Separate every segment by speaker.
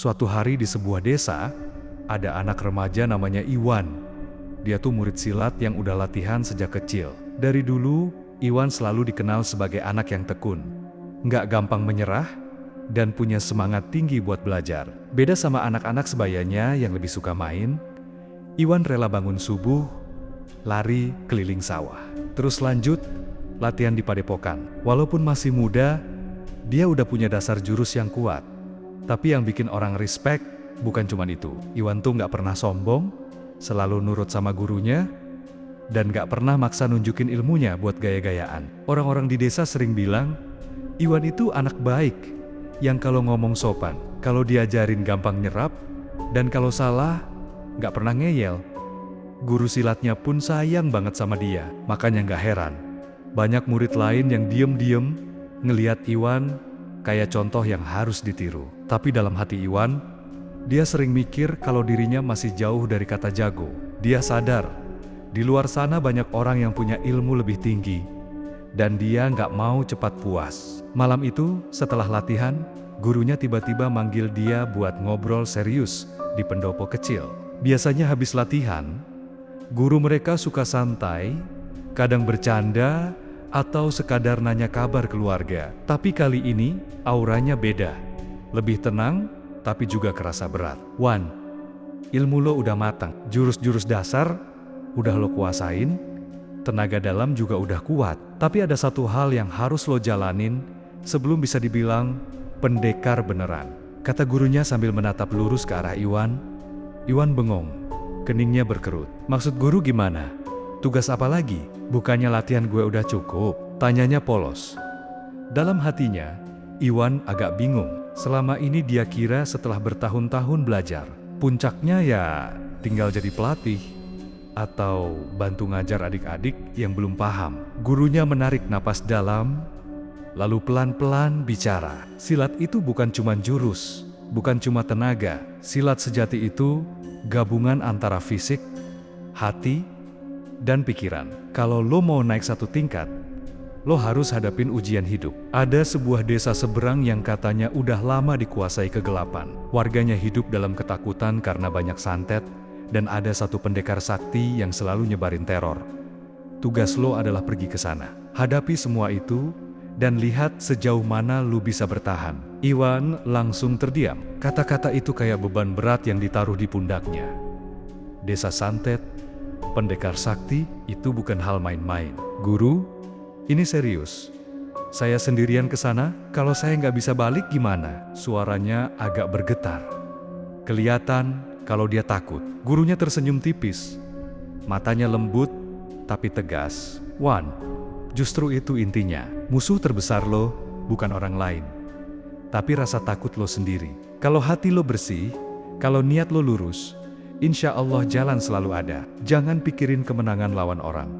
Speaker 1: Suatu hari di sebuah desa, ada anak remaja namanya Iwan. Dia tuh murid silat yang udah latihan sejak kecil. Dari dulu, Iwan selalu dikenal sebagai anak yang tekun. Nggak gampang menyerah, dan punya semangat tinggi buat belajar. Beda sama anak-anak sebayanya yang lebih suka main, Iwan rela bangun subuh, lari keliling sawah. Terus lanjut, latihan di padepokan. Walaupun masih muda, dia udah punya dasar jurus yang kuat. Tapi yang bikin orang respect bukan cuma itu. Iwan tuh nggak pernah sombong, selalu nurut sama gurunya, dan nggak pernah maksa nunjukin ilmunya buat gaya-gayaan. Orang-orang di desa sering bilang, Iwan itu anak baik, yang kalau ngomong sopan, kalau diajarin gampang nyerap, dan kalau salah, nggak pernah ngeyel. Guru silatnya pun sayang banget sama dia, makanya nggak heran. Banyak murid lain yang diem-diem ngeliat Iwan kayak contoh yang harus ditiru. Tapi dalam hati Iwan, dia sering mikir kalau dirinya masih jauh dari kata jago. Dia sadar, di luar sana banyak orang yang punya ilmu lebih tinggi, dan dia nggak mau cepat puas. Malam itu, setelah latihan, gurunya tiba-tiba manggil dia buat ngobrol serius di pendopo kecil. Biasanya habis latihan, guru mereka suka santai, kadang bercanda, atau sekadar nanya kabar keluarga. Tapi kali ini, auranya beda. Lebih tenang, tapi juga kerasa berat. Wan, ilmu lo udah matang. Jurus-jurus dasar udah lo kuasain, tenaga dalam juga udah kuat. Tapi ada satu hal yang harus lo jalanin sebelum bisa dibilang pendekar beneran. Kata gurunya sambil menatap lurus ke arah Iwan. Iwan bengong, keningnya berkerut. Maksud guru gimana? Tugas apa lagi? Bukannya latihan gue udah cukup? Tanyanya polos. Dalam hatinya, Iwan agak bingung. Selama ini dia kira setelah bertahun-tahun belajar, puncaknya ya tinggal jadi pelatih atau bantu ngajar adik-adik yang belum paham. Gurunya menarik napas dalam, lalu pelan-pelan bicara. Silat itu bukan cuma jurus, bukan cuma tenaga. Silat sejati itu gabungan antara fisik, hati, dan pikiran. Kalau lo mau naik satu tingkat, lo harus hadapin ujian hidup. Ada sebuah desa seberang yang katanya udah lama dikuasai kegelapan. Warganya hidup dalam ketakutan karena banyak santet, dan ada satu pendekar sakti yang selalu nyebarin teror. Tugas lo adalah pergi ke sana. Hadapi semua itu, dan lihat sejauh mana lo bisa bertahan. Iwan langsung terdiam. Kata-kata itu kayak beban berat yang ditaruh di pundaknya. Desa santet, pendekar sakti, itu bukan hal main-main. Guru, ini serius. Saya sendirian ke sana, kalau saya nggak bisa balik gimana? Suaranya agak bergetar. Kelihatan kalau dia takut. Gurunya tersenyum tipis. Matanya lembut, tapi tegas. Wan, justru itu intinya. Musuh terbesar lo bukan orang lain, tapi rasa takut lo sendiri. Kalau hati lo bersih, kalau niat lo lurus, insya Allah jalan selalu ada. Jangan pikirin kemenangan lawan orang.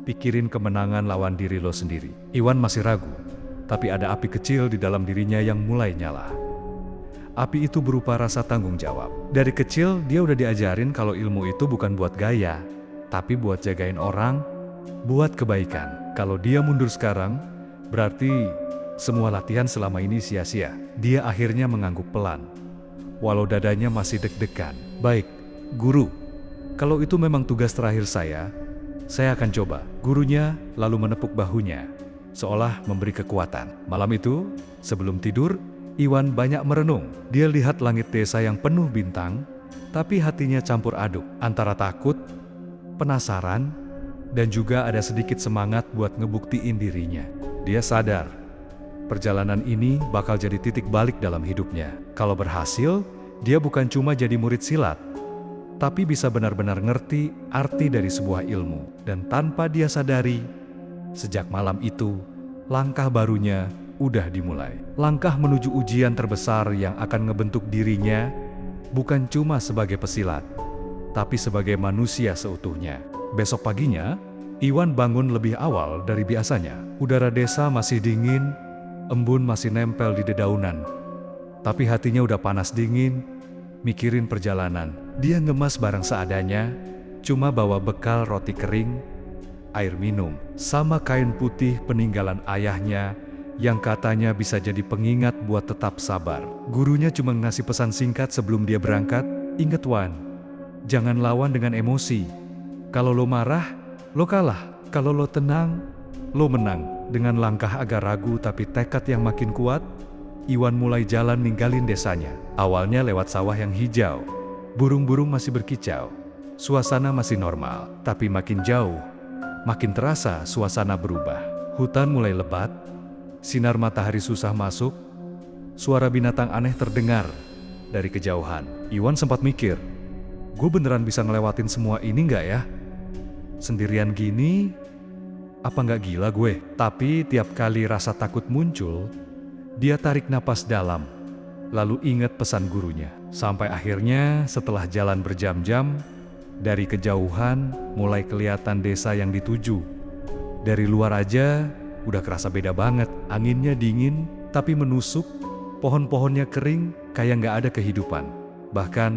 Speaker 1: Pikirin kemenangan lawan diri lo sendiri. Iwan masih ragu, tapi ada api kecil di dalam dirinya yang mulai nyala. Api itu berupa rasa tanggung jawab. Dari kecil dia udah diajarin kalau ilmu itu bukan buat gaya, tapi buat jagain orang, buat kebaikan. Kalau dia mundur sekarang, berarti semua latihan selama ini sia-sia. Dia akhirnya mengangguk pelan, walau dadanya masih deg-degan. Baik, guru, kalau itu memang tugas terakhir saya akan coba. Gurunya lalu menepuk bahunya, seolah memberi kekuatan. Malam itu, sebelum tidur, Iwan banyak merenung. Dia lihat langit desa yang penuh bintang, tapi hatinya campur aduk antara takut, penasaran, dan juga ada sedikit semangat buat ngebuktiin dirinya. Dia sadar, perjalanan ini bakal jadi titik balik dalam hidupnya. Kalau berhasil, dia bukan cuma jadi murid silat, tapi bisa benar-benar ngerti arti dari sebuah ilmu. Dan tanpa dia sadari, sejak malam itu, langkah barunya udah dimulai. Langkah menuju ujian terbesar yang akan ngebentuk dirinya, bukan cuma sebagai pesilat, tapi sebagai manusia seutuhnya. Besok paginya, Iwan bangun lebih awal dari biasanya. Udara desa masih dingin, embun masih nempel di dedaunan. Tapi hatinya udah panas dingin, mikirin perjalanan. Dia ngemas barang seadanya, cuma bawa bekal roti kering, air minum, sama kain putih peninggalan ayahnya yang katanya bisa jadi pengingat buat tetap sabar. Gurunya cuma ngasih pesan singkat sebelum dia berangkat, "Ingat Wan, jangan lawan dengan emosi. Kalau lo marah, lo kalah. Kalau lo tenang, lo menang." Dengan langkah agak ragu tapi tekad yang makin kuat, Iwan mulai jalan ninggalin desanya. Awalnya lewat sawah yang hijau. Burung-burung masih berkicau. Suasana masih normal, tapi makin jauh, makin terasa suasana berubah. Hutan mulai lebat, sinar matahari susah masuk, suara binatang aneh terdengar dari kejauhan. Iwan sempat mikir, gue beneran bisa ngelewatin semua ini nggak ya? Sendirian gini, apa nggak gila gue? Tapi tiap kali rasa takut muncul, dia tarik napas dalam, lalu ingat pesan gurunya. Sampai akhirnya setelah jalan berjam-jam, dari kejauhan mulai kelihatan desa yang dituju. Dari luar aja udah kerasa beda banget. Anginnya dingin tapi menusuk, pohon-pohonnya kering kayak nggak ada kehidupan. Bahkan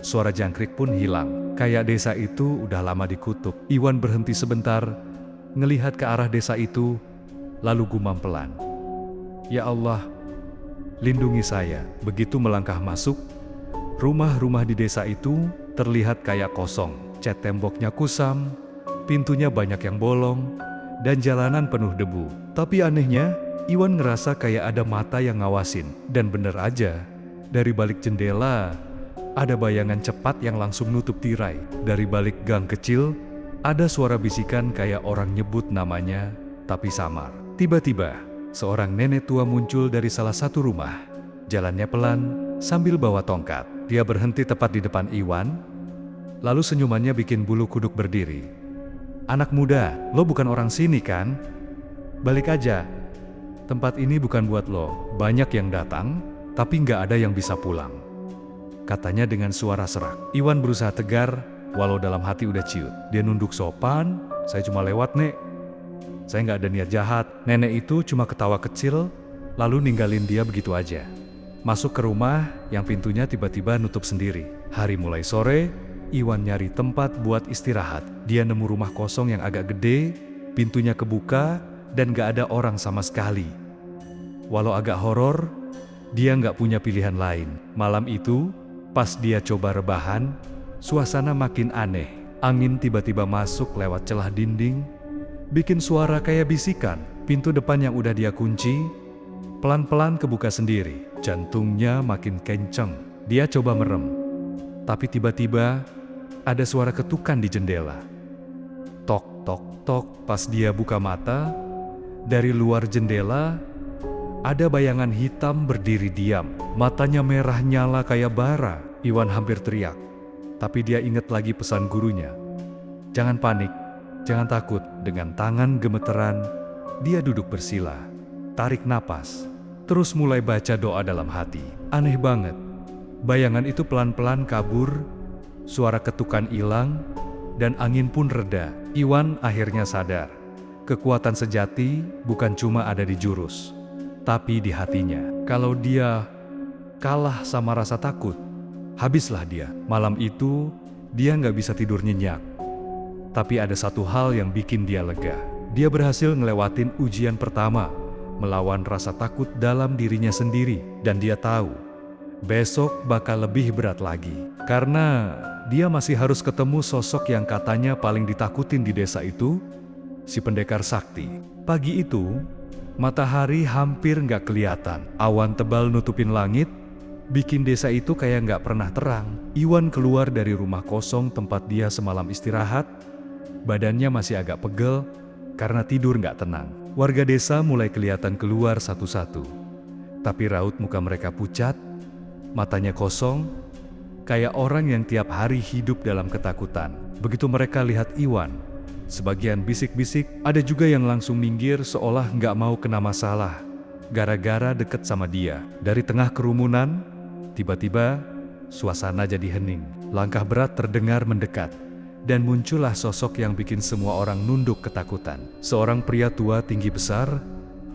Speaker 1: suara jangkrik pun hilang. Kayak desa itu udah lama dikutuk. Iwan berhenti sebentar, ngelihat ke arah desa itu, lalu gumam pelan, "Ya Allah, lindungi saya." Begitu melangkah masuk, rumah-rumah di desa itu terlihat kayak kosong. Cat temboknya kusam, pintunya banyak yang bolong, dan jalanan penuh debu. Tapi anehnya, Iwan ngerasa kayak ada mata yang ngawasin. Dan bener aja, dari balik jendela, ada bayangan cepat yang langsung nutup tirai. Dari balik gang kecil, ada suara bisikan kayak orang nyebut namanya, tapi samar. Tiba-tiba, seorang nenek tua muncul dari salah satu rumah. Jalannya pelan, sambil bawa tongkat. Dia berhenti tepat di depan Iwan, lalu senyumannya bikin bulu kuduk berdiri. "Anak muda, lo bukan orang sini kan? Balik aja. Tempat ini bukan buat lo." Banyak yang datang, tapi nggak ada yang bisa pulang, katanya dengan suara serak. Iwan berusaha tegar, walau dalam hati udah ciut. Dia nunduk sopan, "Saya cuma lewat, Nek. Saya nggak ada niat jahat." Nenek itu cuma ketawa kecil, lalu ninggalin dia begitu aja. Masuk ke rumah yang pintunya tiba-tiba nutup sendiri. Hari mulai sore, Iwan nyari tempat buat istirahat. Dia nemu rumah kosong yang agak gede, pintunya kebuka, dan gak ada orang sama sekali. Walau agak horor, dia gak punya pilihan lain. Malam itu, pas dia coba rebahan, suasana makin aneh. Angin tiba-tiba masuk lewat celah dinding, bikin suara kayak bisikan. Pintu depan yang udah dia kunci, pelan-pelan kebuka sendiri. Jantungnya makin kenceng. Dia coba merem, tapi tiba-tiba ada suara ketukan di jendela. Tok, tok, tok. Pas dia buka mata, dari luar jendela ada bayangan hitam berdiri diam. Matanya merah nyala kayak bara. Iwan hampir teriak, tapi dia ingat lagi pesan gurunya. "Jangan panik, jangan takut." Dengan tangan gemeteran, dia duduk bersila, tarik napas, terus mulai baca doa dalam hati. Aneh banget, bayangan itu pelan-pelan kabur, suara ketukan hilang, dan angin pun reda. Iwan akhirnya sadar, kekuatan sejati bukan cuma ada di jurus, tapi di hatinya. Kalau dia kalah sama rasa takut, habislah dia. Malam itu, dia nggak bisa tidur nyenyak. Tapi ada satu hal yang bikin dia lega. Dia berhasil ngelewatin ujian pertama, melawan rasa takut dalam dirinya sendiri. Dan dia tahu, besok bakal lebih berat lagi. Karena dia masih harus ketemu sosok yang katanya paling ditakutin di desa itu, si pendekar sakti. Pagi itu, matahari hampir nggak kelihatan. Awan tebal nutupin langit, bikin desa itu kayak nggak pernah terang. Iwan keluar dari rumah kosong tempat dia semalam istirahat. Badannya masih agak pegel karena tidur nggak tenang. Warga desa mulai kelihatan keluar satu-satu. Tapi raut muka mereka pucat, matanya kosong, kayak orang yang tiap hari hidup dalam ketakutan. Begitu mereka lihat Iwan, sebagian bisik-bisik, ada juga yang langsung minggir seolah nggak mau kena masalah, gara-gara deket sama dia. Dari tengah kerumunan, tiba-tiba suasana jadi hening. Langkah berat terdengar mendekat, dan muncullah sosok yang bikin semua orang nunduk ketakutan. Seorang pria tua tinggi besar,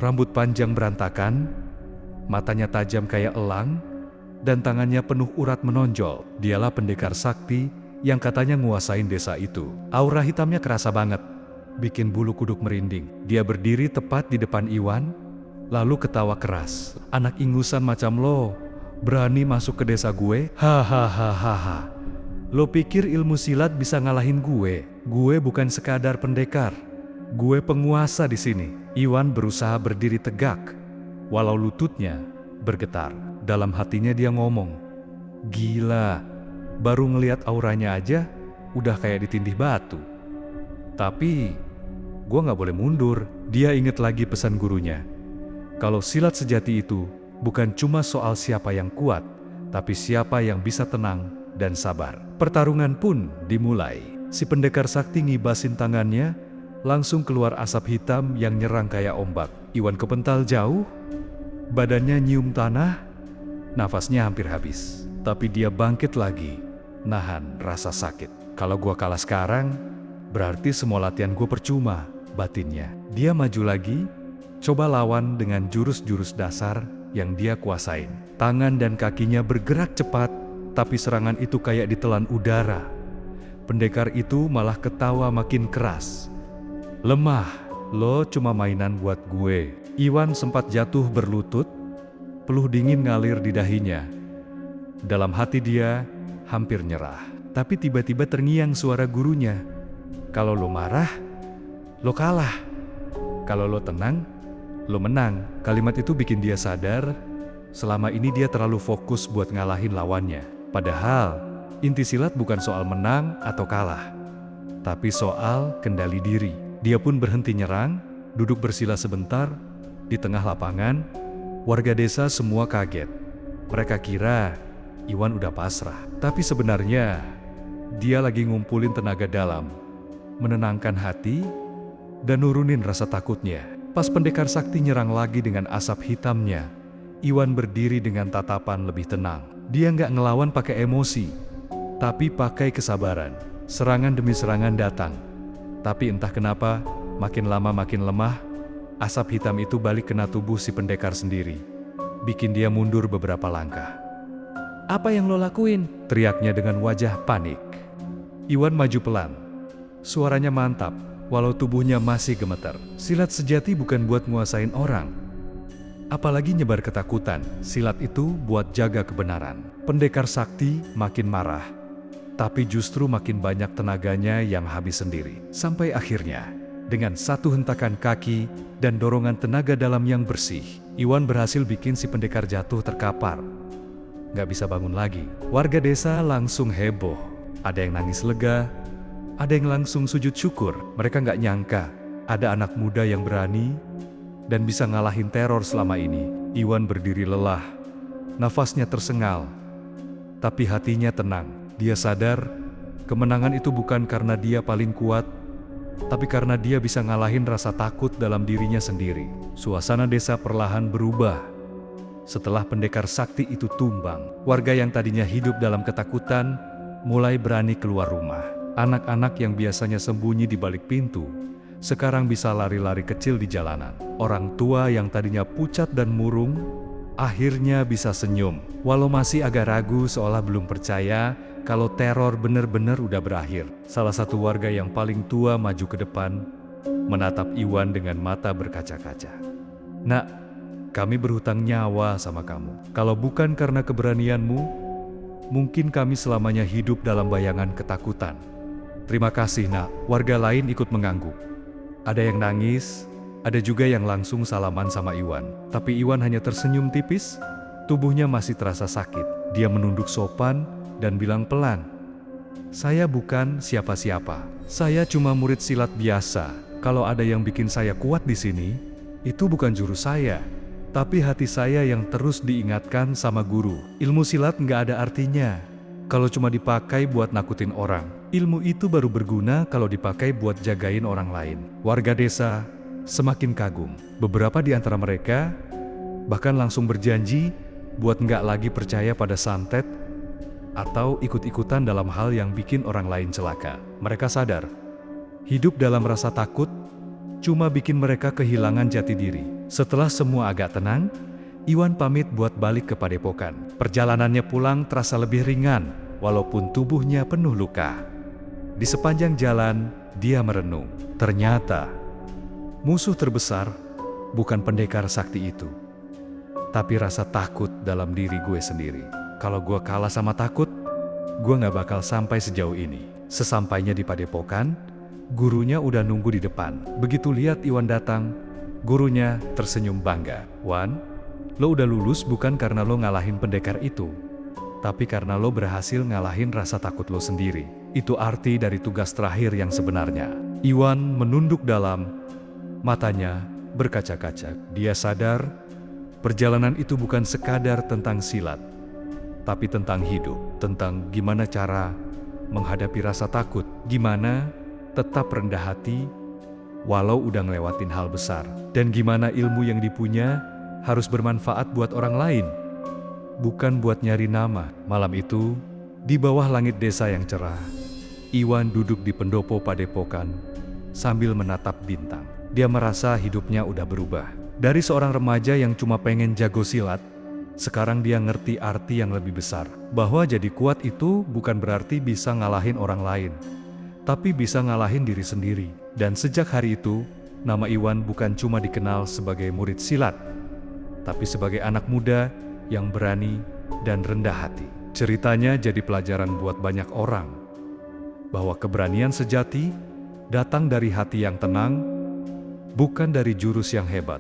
Speaker 1: rambut panjang berantakan, matanya tajam kayak elang, dan tangannya penuh urat menonjol. Dialah pendekar sakti yang katanya nguasain desa itu. Aura hitamnya kerasa banget, bikin bulu kuduk merinding. Dia berdiri tepat di depan Iwan, lalu ketawa keras. Anak ingusan macam lo, berani masuk ke desa gue? Hahaha. Lo pikir ilmu silat bisa ngalahin gue? Gue bukan sekadar pendekar. Gue penguasa di sini. Iwan berusaha berdiri tegak, walau lututnya bergetar. Dalam hatinya dia ngomong, gila, baru ngelihat auranya aja udah kayak ditindih batu. Tapi gue gak boleh mundur. Dia inget lagi pesan gurunya. Kalau silat sejati itu bukan cuma soal siapa yang kuat, tapi siapa yang bisa tenang dan sabar. Pertarungan pun dimulai. Si pendekar sakti ngibasin tangannya, langsung keluar asap hitam yang nyerang kayak ombak. Iwan kepental jauh, badannya nyium tanah, nafasnya hampir habis. Tapi dia bangkit lagi, nahan rasa sakit. Kalau gua kalah sekarang, berarti semua latihan gue percuma, batinnya. Dia maju lagi, coba lawan dengan jurus-jurus dasar yang dia kuasain. Tangan dan kakinya bergerak cepat, tapi serangan itu kayak ditelan udara. Pendekar itu malah ketawa makin keras. Lemah, lo cuma mainan buat gue. Iwan sempat jatuh berlutut, peluh dingin ngalir di dahinya. Dalam hati dia hampir nyerah. Tapi tiba-tiba terngiang suara gurunya. Kalau lo marah, lo kalah. Kalau lo tenang, lo menang. Kalimat itu bikin dia sadar, selama ini dia terlalu fokus buat ngalahin lawannya. Padahal, inti silat bukan soal menang atau kalah, tapi soal kendali diri. Dia pun berhenti nyerang, duduk bersila sebentar. Di tengah lapangan, warga desa semua kaget. Mereka kira Iwan udah pasrah. Tapi sebenarnya, dia lagi ngumpulin tenaga dalam, menenangkan hati, dan nurunin rasa takutnya. Pas pendekar sakti nyerang lagi dengan asap hitamnya, Iwan berdiri dengan tatapan lebih tenang. Dia nggak ngelawan pakai emosi, tapi pakai kesabaran. Serangan demi serangan datang. Tapi entah kenapa, makin lama makin lemah, asap hitam itu balik kena tubuh si pendekar sendiri, bikin dia mundur beberapa langkah. "Apa yang lo lakuin?" teriaknya dengan wajah panik. Iwan maju pelan. Suaranya mantap, walau tubuhnya masih gemetar. Silat sejati bukan buat nguasain orang, apalagi nyebar ketakutan. Silat itu buat jaga kebenaran. Pendekar sakti makin marah, tapi justru makin banyak tenaganya yang habis sendiri. Sampai akhirnya, dengan satu hentakan kaki dan dorongan tenaga dalam yang bersih, Iwan berhasil bikin si pendekar jatuh terkapar. Gak bisa bangun lagi. Warga desa langsung heboh. Ada yang nangis lega, ada yang langsung sujud syukur. Mereka gak nyangka ada anak muda yang berani dan bisa ngalahin teror selama ini. Iwan berdiri lelah, nafasnya tersengal, tapi hatinya tenang. Dia sadar kemenangan itu bukan karena dia paling kuat, tapi karena dia bisa ngalahin rasa takut dalam dirinya sendiri. Suasana desa perlahan berubah. Setelah pendekar sakti itu tumbang, warga yang tadinya hidup dalam ketakutan mulai berani keluar rumah. Anak-anak yang biasanya sembunyi di balik pintu, sekarang bisa lari-lari kecil di jalanan. Orang tua yang tadinya pucat dan murung, akhirnya bisa senyum. Walau masih agak ragu seolah belum percaya kalau teror benar-benar udah berakhir. Salah satu warga yang paling tua maju ke depan, menatap Iwan dengan mata berkaca-kaca. "Nak, kami berhutang nyawa sama kamu. Kalau bukan karena keberanianmu, mungkin kami selamanya hidup dalam bayangan ketakutan." "Terima kasih, Nak." Warga lain ikut mengangguk. Ada yang nangis, ada juga yang langsung salaman sama Iwan. Tapi Iwan hanya tersenyum tipis, tubuhnya masih terasa sakit. Dia menunduk sopan dan bilang pelan, "Saya bukan siapa-siapa. Saya cuma murid silat biasa. Kalau ada yang bikin saya kuat di sini, itu bukan jurus saya, tapi hati saya yang terus diingatkan sama guru. Ilmu silat nggak ada artinya kalau cuma dipakai buat nakutin orang. Ilmu itu baru berguna kalau dipakai buat jagain orang lain." Warga desa semakin kagum. Beberapa di antara mereka bahkan langsung berjanji buat nggak lagi percaya pada santet atau ikut-ikutan dalam hal yang bikin orang lain celaka. Mereka sadar, hidup dalam rasa takut cuma bikin mereka kehilangan jati diri. Setelah semua agak tenang, Iwan pamit buat balik ke padepokan. Perjalanannya pulang terasa lebih ringan, walaupun tubuhnya penuh luka. Di sepanjang jalan, dia merenung. Ternyata, musuh terbesar bukan pendekar sakti itu, tapi rasa takut dalam diri gue sendiri. Kalau gue kalah sama takut, gue gak bakal sampai sejauh ini. Sesampainya di padepokan, gurunya udah nunggu di depan. Begitu lihat Iwan datang, gurunya tersenyum bangga. "Wan, lo udah lulus bukan karena lo ngalahin pendekar itu, tapi karena lo berhasil ngalahin rasa takut lo sendiri. Itu arti dari tugas terakhir yang sebenarnya." Iwan menunduk dalam, matanya berkaca-kaca. Dia sadar perjalanan itu bukan sekadar tentang silat, tapi tentang hidup, tentang gimana cara menghadapi rasa takut, gimana tetap rendah hati walau udah ngelewatin hal besar, dan gimana ilmu yang dipunya harus bermanfaat buat orang lain, bukan buat nyari nama. Malam itu, di bawah langit desa yang cerah, Iwan duduk di pendopo padepokan sambil menatap bintang. Dia merasa hidupnya udah berubah. Dari seorang remaja yang cuma pengen jago silat, sekarang dia ngerti arti yang lebih besar. Bahwa jadi kuat itu bukan berarti bisa ngalahin orang lain, tapi bisa ngalahin diri sendiri. Dan sejak hari itu, nama Iwan bukan cuma dikenal sebagai murid silat, tapi sebagai anak muda yang berani dan rendah hati. Ceritanya jadi pelajaran buat banyak orang, bahwa keberanian sejati datang dari hati yang tenang, bukan dari jurus yang hebat.